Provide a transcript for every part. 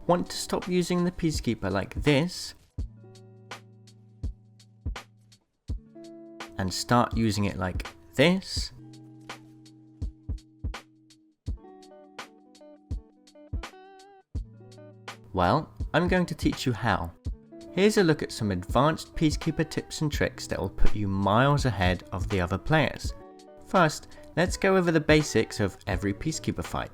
want to stop using the Peacekeeper like this and start using it like this, well, I'm going to teach you how. Here's a look at some advanced Peacekeeper tips and tricks that will put you miles ahead of the other players. First, let's go over the basics of every Peacekeeper fight.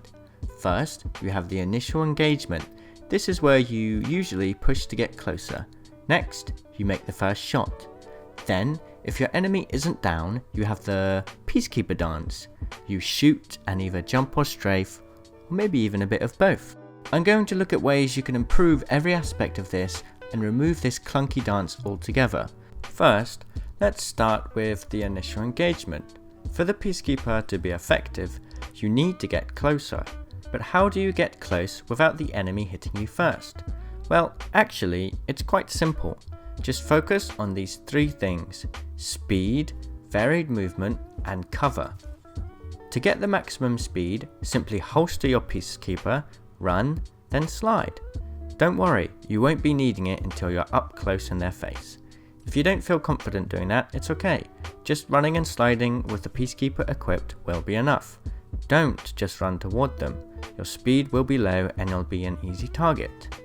First, you have the initial engagement. This is where you usually push to get closer. Next, you make the first shot. Then, if your enemy isn't down, you have the Peacekeeper dance. You shoot and either jump or strafe, or maybe even a bit of both. I'm going to look at ways you can improve every aspect of this and remove this clunky dance altogether. First, let's start with the initial engagement. For the Peacekeeper to be effective, you need to get closer. But how do you get close without the enemy hitting you first? Well, actually, it's quite simple. Just focus on these three things: speed, varied movement, and cover. To get the maximum speed, simply holster your Peacekeeper, run, then slide. Don't worry, you won't be needing it until you're up close in their face. If you don't feel confident doing that, it's okay. Just running and sliding with the Peacekeeper equipped will be enough. Don't just run toward them. Your speed will be low and you'll be an easy target.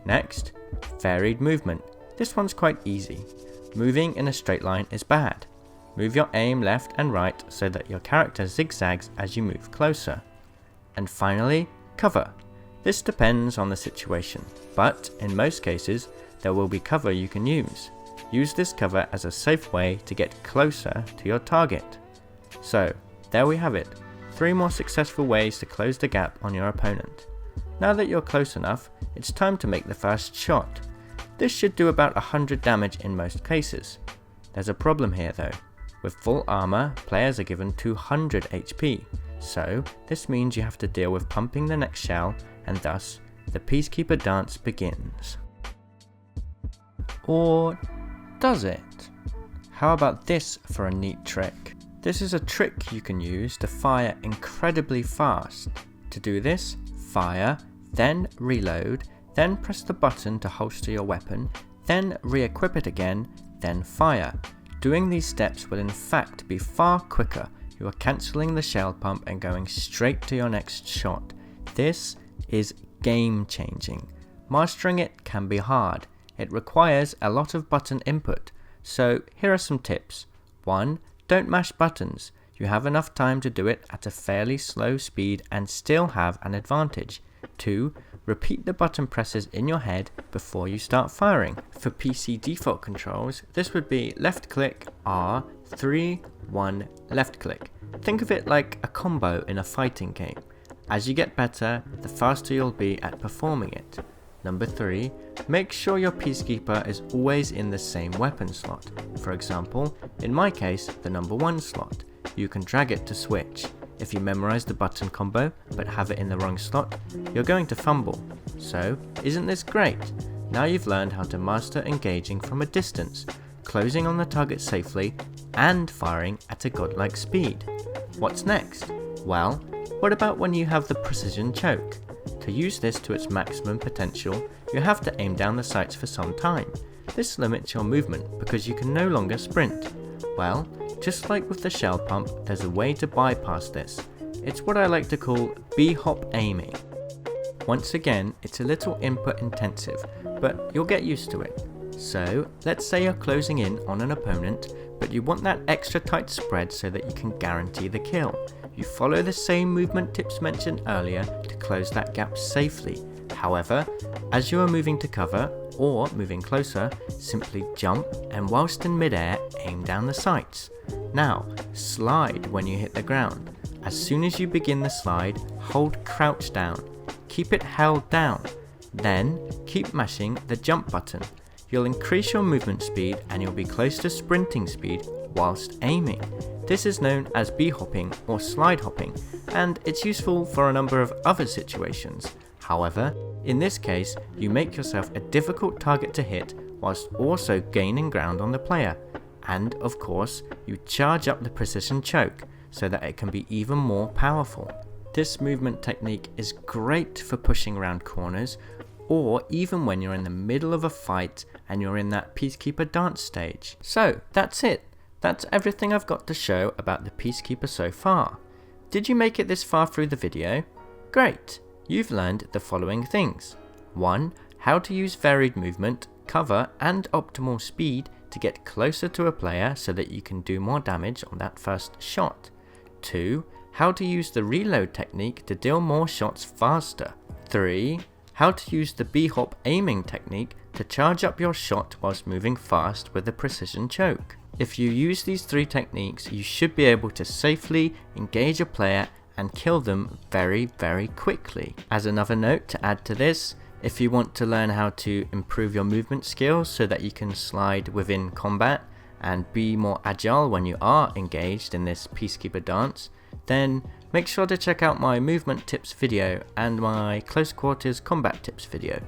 Next, varied movement. This one's quite easy. Moving in a straight line is bad. Move your aim left and right so that your character zigzags as you move closer. And finally, cover. This depends on the situation, but in most cases, there will be cover you can use. Use this cover as a safe way to get closer to your target. So, there we have it. 3 more successful ways to close the gap on your opponent. Now that you're close enough, it's time to make the first shot. This should do about 100 damage in most cases. There's a problem here though. With full armor, players are given 200 HP, so this means you have to deal with pumping the next shell, and thus, the Peacekeeper dance begins. Or does it? How about this for a neat trick? This is a trick you can use to fire incredibly fast. To do this, fire, then reload, then press the button to holster your weapon, then re-equip it again, then fire. Doing these steps will in fact be far quicker. You are cancelling the shell pump and going straight to your next shot. This is game changing. Mastering it can be hard. It requires a lot of button input. So here are some tips. 1. Don't mash buttons. You have enough time to do it at a fairly slow speed and still have an advantage. 2. Repeat the button presses in your head before you start firing. For PC default controls, this would be left click R, 3, 1, left click. Think of it like a combo in a fighting game. As you get better, the faster you'll be at performing it. Number 3, make sure your Peacekeeper is always in the same weapon slot. For example, in my case, the number 1 slot. You can drag it to switch. If you memorize the button combo but have it in the wrong slot, you're going to fumble. So, isn't this great? Now you've learned how to master engaging from a distance, closing on the target safely, and firing at a godlike speed. What's next? Well, what about when you have the precision choke? To use this to its maximum potential, you have to aim down the sights for some time. This limits your movement because you can no longer sprint. Well, just like with the shell pump, there's a way to bypass this. It's what I like to call BHOP aiming. Once again, it's a little input intensive, but you'll get used to it. So, let's say you're closing in on an opponent, but you want that extra tight spread so that you can guarantee the kill. You follow the same movement tips mentioned earlier to close that gap safely. However, as you are moving to cover, or moving closer, simply jump and whilst in midair, aim down the sights. Now, slide when you hit the ground. As soon as you begin the slide, hold crouch down. Keep it held down. Then, keep mashing the jump button. You'll increase your movement speed and you'll be close to sprinting speed whilst aiming. This is known as b-hopping or slide hopping, and it's useful for a number of other situations. However, in this case, you make yourself a difficult target to hit whilst also gaining ground on the player. And of course, you charge up the precision choke so that it can be even more powerful. This movement technique is great for pushing around corners or even when you're in the middle of a fight and you're in that Peacekeeper dance stage. So that's it. That's everything I've got to show about the Peacekeeper so far. Did you make it this far through the video? Great! You've learned the following things. 1. How to use varied movement, cover and optimal speed to get closer to a player so that you can do more damage on that first shot. 2. How to use the reload technique to deal more shots faster. 3. How to use the BHOP aiming technique to charge up your shot whilst moving fast with a precision choke. If you use these 3 techniques, you should be able to safely engage a player and kill them very, very quickly. As another note to add to this, if you want to learn how to improve your movement skills so that you can slide within combat and be more agile when you are engaged in this Peacekeeper dance, then make sure to check out my movement tips video and my close quarters combat tips video.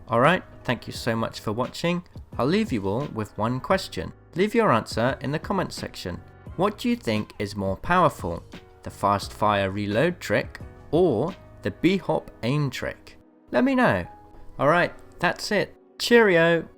Alright, thank you so much for watching. I'll leave you all with one question. Leave your answer in the comments section. What do you think is more powerful? The fast fire reload trick or the BHOP aim trick? Let me know. Alright, that's it. Cheerio!